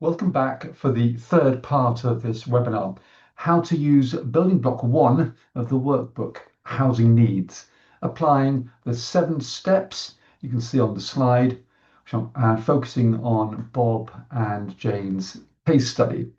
Welcome back for the third part of this webinar, how to use building block 1 of the workbook, Housing Needs, applying the 7 steps you can see on the slide, and focusing on Bob and Jane's case study.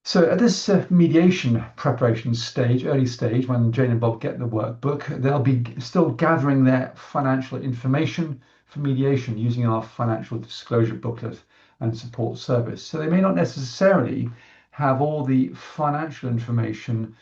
So at this mediation preparation stage, early stage, when Jane and Bob get the workbook, they'll be still gathering their financial information for mediation using our financial disclosure booklet and support service. So they may not necessarily have all the financial information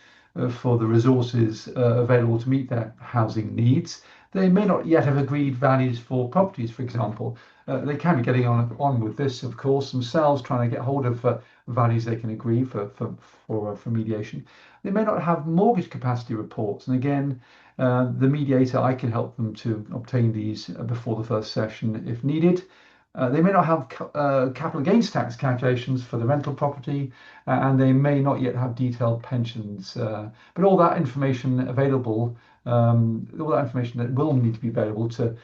for the resources available to meet their housing needs. They may not yet have agreed values for properties, for example. They can be getting on with this, of course, themselves, trying to get hold of values they can agree for mediation. They may not have mortgage capacity reports, and again, the mediator, I can help them to obtain these before the first session if needed. They may not have capital gains tax calculations for the rental property, and they may not yet have detailed pensions. But all that information available, all that information that will need to be available to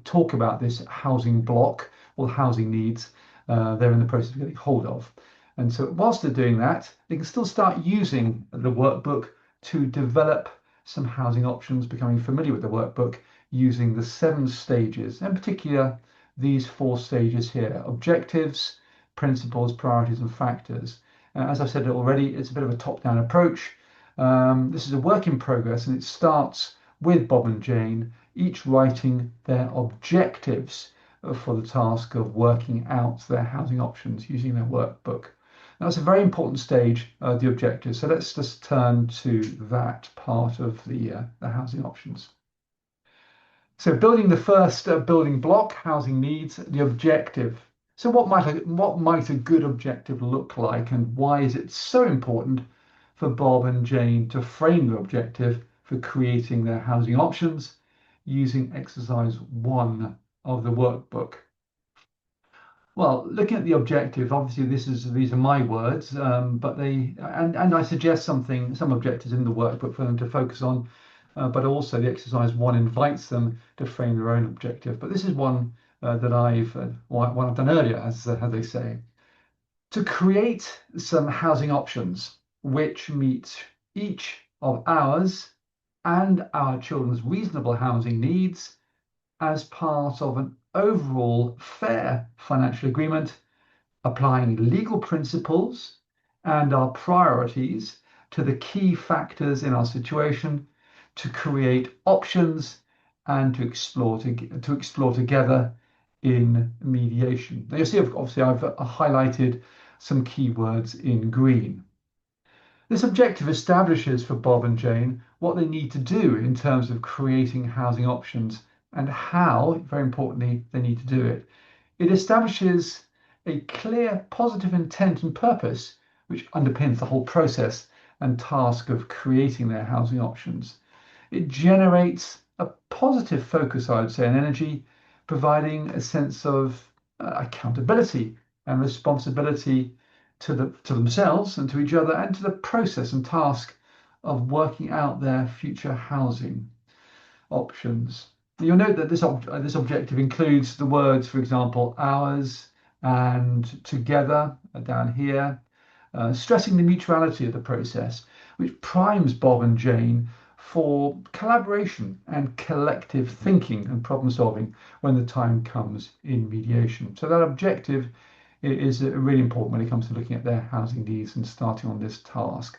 talk about this housing block or housing needs, they're in the process of getting hold of. And so whilst they're doing that, they can still start using the workbook to develop some housing options, becoming familiar with the workbook using the 7 stages, in particular these 4 stages here: objectives, principles, priorities, and factors. As I've said already, it's a bit of a top-down approach. This is a work in progress, and it starts with Bob and Jane, each writing their objectives for the task of working out their housing options using their workbook. Now, that's a very important stage, the objectives. So let's just turn to that part of the housing options. So building the first building block, housing needs, the objective. So what might a good objective look like, and why is it so important for Bob and Jane to frame the objective for creating their housing options using exercise 1 of the workbook? Well, looking at the objective, obviously these are my words, but I suggest some objectives in the workbook for them to focus on. But also the exercise 1 invites them to frame their own objective. But this is one that I've done earlier, as they say. To create some housing options which meet each of ours and our children's reasonable housing needs as part of an overall fair financial agreement, applying legal principles and our priorities to the key factors in our situation, to create options and to explore together in mediation. Now, you see, obviously, I've highlighted some keywords in green. This objective establishes for Bob and Jane what they need to do in terms of creating housing options and how, very importantly, they need to do it. It establishes a clear positive intent and purpose which underpins the whole process and task of creating their housing options. It generates a positive focus, I would say, and energy, providing a sense of accountability and responsibility to themselves and to each other and to the process and task of working out their future housing options. You'll note that this objective includes the words, for example, ours and together down here, stressing the mutuality of the process, which primes Bob and Jane for collaboration and collective thinking and problem solving when the time comes in mediation. So that objective is really important when it comes to looking at their housing needs and starting on this task.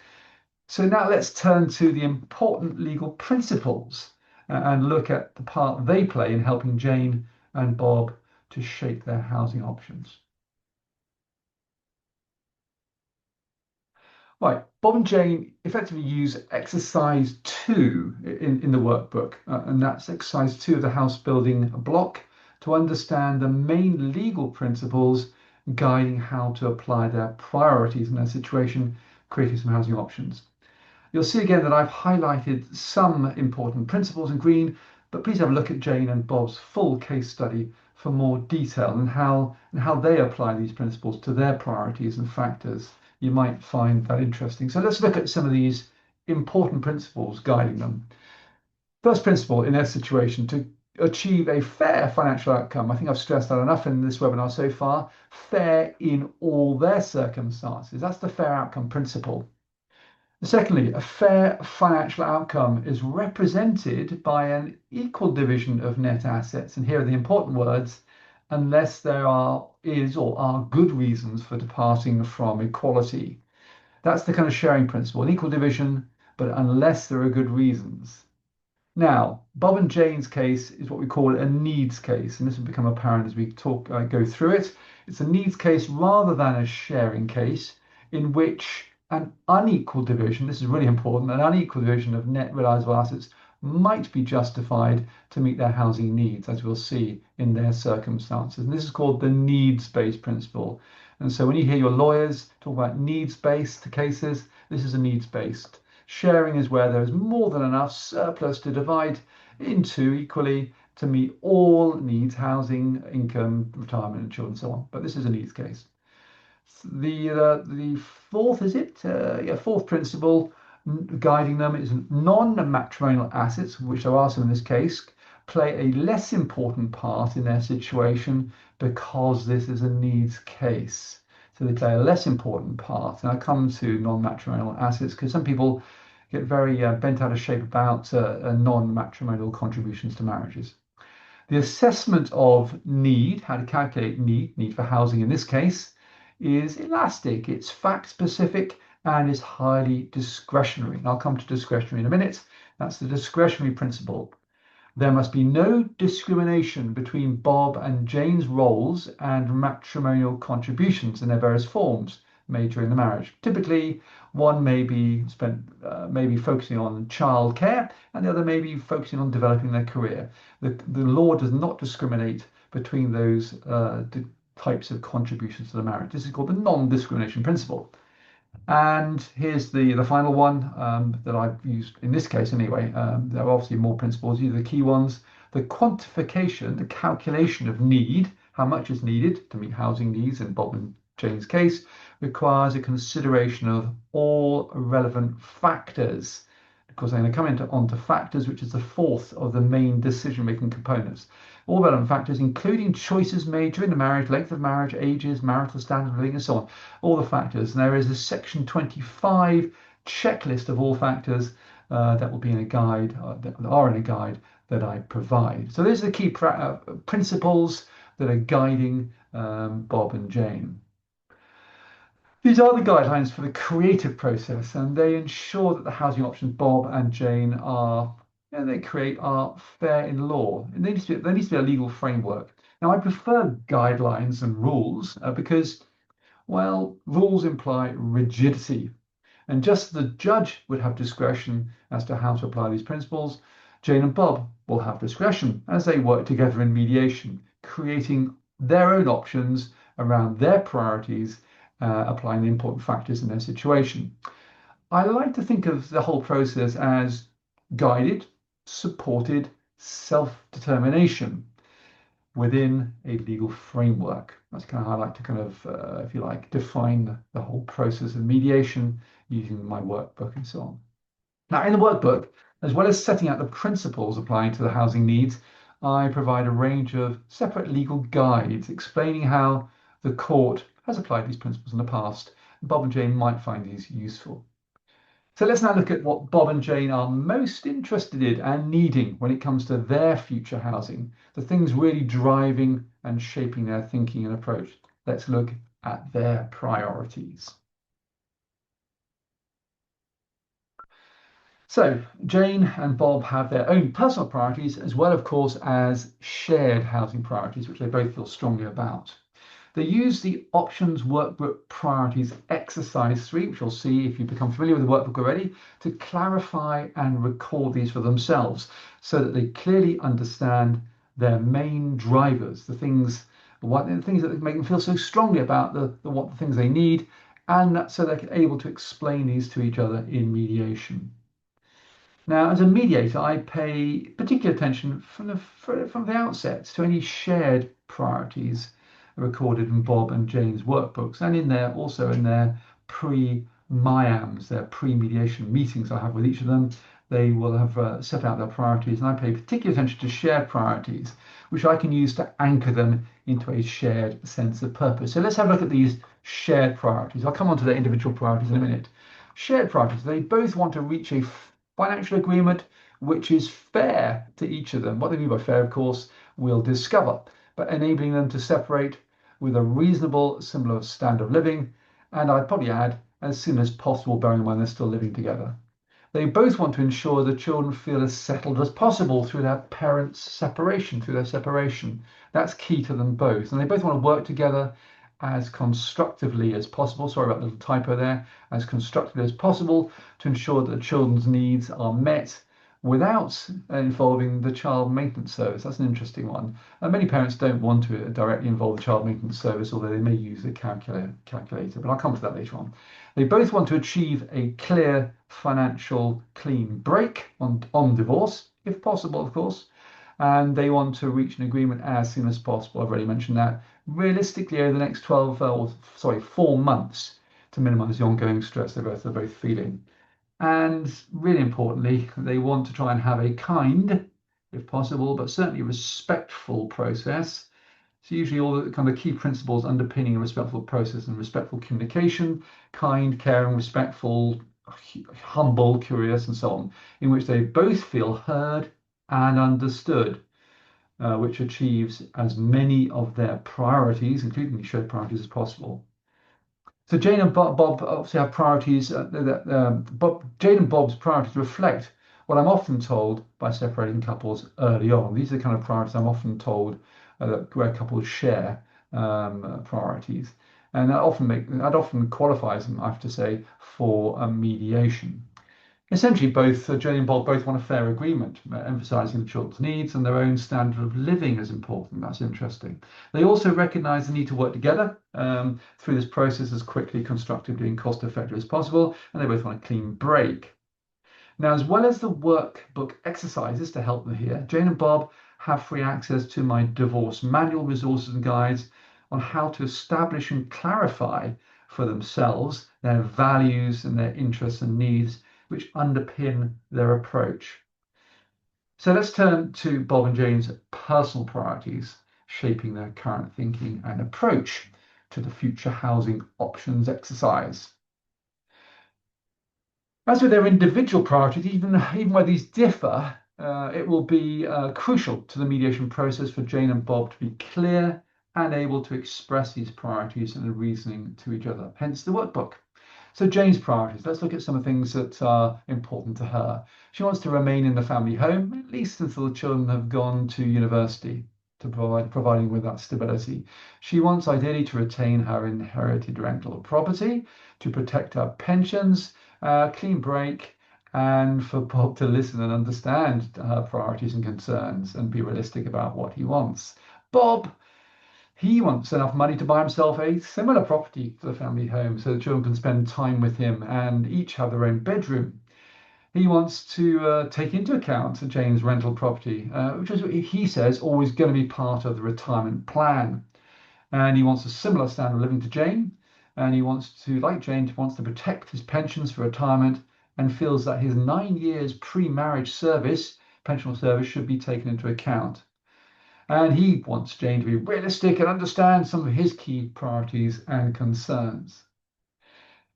So now let's turn to the important legal principles and look at the part they play in helping Jane and Bob to shape their housing options. Right, Bob and Jane effectively use exercise 2 in the workbook, and that's exercise 2 of the house building block, to understand the main legal principles guiding how to apply their priorities in their situation, creating some housing options. You'll see again that I've highlighted some important principles in green, but please have a look at Jane and Bob's full case study for more detail and how they apply these principles to their priorities and factors. You might find that interesting. So let's look at some of these important principles guiding them. First principle in their situation, achieve a fair financial outcome. I think I've stressed that enough in this webinar so far. Fair in all their circumstances. That's the fair outcome principle. Secondly, a fair financial outcome is represented by an equal division of net assets. And here are the important words: unless there is or are good reasons for departing from equality. That's the kind of sharing principle, an equal division, but unless there are good reasons. Now, Bob and Jane's case is what we call a needs case, and this will become apparent as we go through it. It's a needs case rather than a sharing case, in which an unequal division, this is really important, an unequal division of net realizable assets might be justified to meet their housing needs, as we'll see in their circumstances. And this is called the needs-based principle. And so when you hear your lawyers talk about needs-based cases, this is a needs-based. Sharing is where there is more than enough surplus to divide into equally to meet all needs: housing, income, retirement, and children, and so on. But this is a needs case. The fourth, fourth principle guiding them is non-matrimonial assets, which there are some in this case, play a less important part in their situation because this is a needs case. So they play a less important part. And I come to non-matrimonial assets because some people get very bent out of shape about non-matrimonial contributions to marriages. The assessment of need, how to calculate need for housing in this case, is elastic. It's fact-specific and is highly discretionary. And I'll come to discretionary in a minute. That's the discretionary principle. There must be no discrimination between Bob and Jane's roles and matrimonial contributions in their various forms made during the marriage. Typically, one may be focusing on childcare, and the other may be focusing on developing their career. The law does not discriminate between those types of contributions to the marriage. This is called the non-discrimination principle. And here's the final one that I've used in this case anyway. There are obviously more principles. These are the key ones. The quantification, the calculation of need, how much is needed to meet housing needs in Bob and Jane's case, requires a consideration of all relevant factors. Of course, I'm going to come onto factors, which is the fourth of the main decision-making components. All relevant factors, including choices made during the marriage, length of marriage, ages, marital standard of living, and so on. All the factors. And there is a section 25 checklist of all factors that will be in a guide, that are in a guide that I provide. So those are the key principles that are guiding Bob and Jane. These are the guidelines for the creative process, and they ensure that the housing options Bob and Jane create are fair in law. And there needs to be a legal framework. Now, I prefer guidelines and rules because, well, rules imply rigidity. And just as the judge would have discretion as to how to apply these principles, Jane and Bob will have discretion as they work together in mediation, creating their own options around their priorities, applying the important factors in their situation. I like to think of the whole process as guided, supported self-determination within a legal framework. That's kind of how I like to if you like, define the whole process of mediation using my workbook and so on. Now, in the workbook, as well as setting out the principles applying to the housing needs, I provide a range of separate legal guides explaining how the court has applied these principles in the past. Bob and Jane might find these useful. So let's now look at what Bob and Jane are most interested in and needing when it comes to their future housing, the things really driving and shaping their thinking and approach. Let's look at their priorities. So Jane and Bob have their own personal priorities as well, of course, as shared housing priorities, which they both feel strongly about. They use the Options Workbook Priorities Exercise 3, which you'll see if you become familiar with the workbook already, to clarify and record these for themselves so that they clearly understand their main drivers, the things that make them feel so strongly about the things they need, and so they're able to explain these to each other in mediation. Now, as a mediator, I pay particular attention from the outset to any shared priorities recorded in Bob and Jane's workbooks, and also in their pre-MIAMs, their pre-mediation meetings I have with each of them, they will have set out their priorities, and I pay particular attention to shared priorities, which I can use to anchor them into a shared sense of purpose. So let's have a look at these shared priorities. I'll come on to their individual priorities in a minute. Shared priorities, they both want to reach a financial agreement which is fair to each of them. What they mean by fair, of course, we'll discover, but enabling them to separate with a reasonable, similar standard of living, and I'd probably add, as soon as possible, bearing in mind they're still living together. They both want to ensure the children feel as settled as possible through their parents' separation, through their separation. That's key to them both. And they both want to work together as constructively as possible. Sorry about the little typo there. As constructively as possible to ensure that the children's needs are met without involving the child maintenance service. That's an interesting one. Many parents don't want to directly involve the child maintenance service, although they may use the calculator, but I'll come to that later on. They both want to achieve a clear financial clean break on divorce, if possible, of course, and they want to reach an agreement as soon as possible. I've already mentioned that. Realistically, over the next 4 months to minimize the ongoing stress they're both feeling. And really importantly, they want to try and have a kind, if possible, but certainly respectful process. So usually all the kind of key principles underpinning a respectful process and respectful communication, kind, caring, respectful, humble, curious, and so on, in which they both feel heard and understood, which achieves as many of their priorities, including shared priorities, as possible. So Jane and Bob obviously have priorities. Jane and Bob's priorities reflect what I'm often told by separating couples early on. These are the kind of priorities I'm often told where couples share priorities, and that often qualifies them, I have to say, for a mediation. Essentially, both Jane and Bob both want a fair agreement, emphasizing the children's needs and their own standard of living as important. That's interesting. They also recognize the need to work together through this process as quickly, constructively, and cost effective as possible, and they both want a clean break. Now, as well as the workbook exercises to help them here, Jane and Bob have free access to my divorce manual, resources, and guides on how to establish and clarify for themselves their values and their interests and needs, which underpin their approach. So let's turn to Bob and Jane's personal priorities, shaping their current thinking and approach to the future housing options exercise. As with their individual priorities, even where these differ, it will be crucial to the mediation process for Jane and Bob to be clear and able to express these priorities and the reasoning to each other, hence the workbook. So Jane's priorities, let's look at some of the things that are important to her. She wants to remain in the family home, at least until the children have gone to university, to providing with that stability. She wants ideally to retain her inherited rental property, to protect her pensions, clean break, and for Bob to listen and understand her priorities and concerns and be realistic about what he wants. Bob, he wants enough money to buy himself a similar property to the family home so the children can spend time with him and each have their own bedroom. He wants to take into account Jane's rental property, which is, he says, always going to be part of the retirement plan. And he wants a similar standard of living to Jane. And he wants to, like Jane, wants to protect his pensions for retirement and feels that his 9 years pre-marriage pensional service, should be taken into account. And he wants Jane to be realistic and understand some of his key priorities and concerns.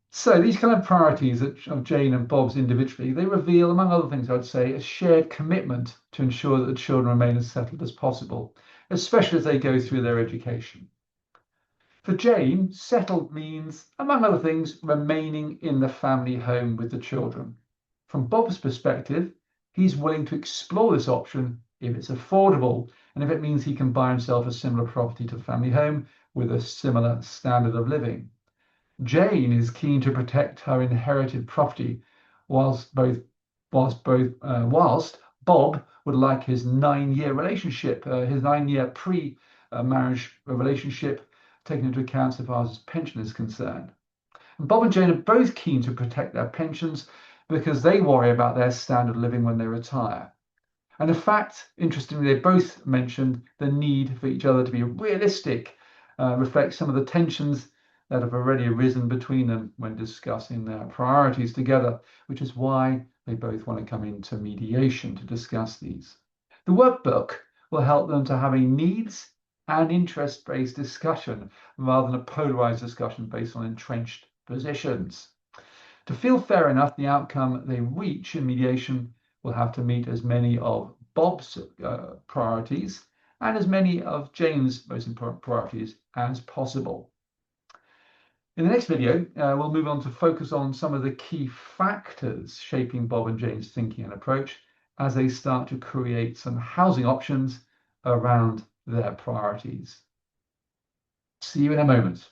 So these kind of priorities of Jane and Bob's individually, they reveal, among other things, I'd say, a shared commitment to ensure that the children remain as settled as possible, especially as they go through their education. For Jane, settled means, among other things, remaining in the family home with the children. From Bob's perspective, he's willing to explore this option if it's affordable and if it means he can buy himself a similar property to the family home with a similar standard of living. Jane is keen to protect her inherited property, whilst Bob would like his 9-year relationship, his 9-year pre-marriage relationship, taken into account so far as his pension is concerned. And Bob and Jane are both keen to protect their pensions because they worry about their standard of living when they retire. And in fact, interestingly, they both mentioned the need for each other to be realistic, reflect some of the tensions that have already arisen between them when discussing their priorities together, which is why they both want to come into mediation to discuss these. The workbook will help them to have a needs and interest-based discussion rather than a polarized discussion based on entrenched positions. To feel fair enough, the outcome they reach in mediation will have to meet as many of Bob's priorities and as many of Jane's most important priorities as possible. In the next video, we'll move on to focus on some of the key factors shaping Bob and Jane's thinking and approach as they start to create some housing options around their priorities. See you in a moment.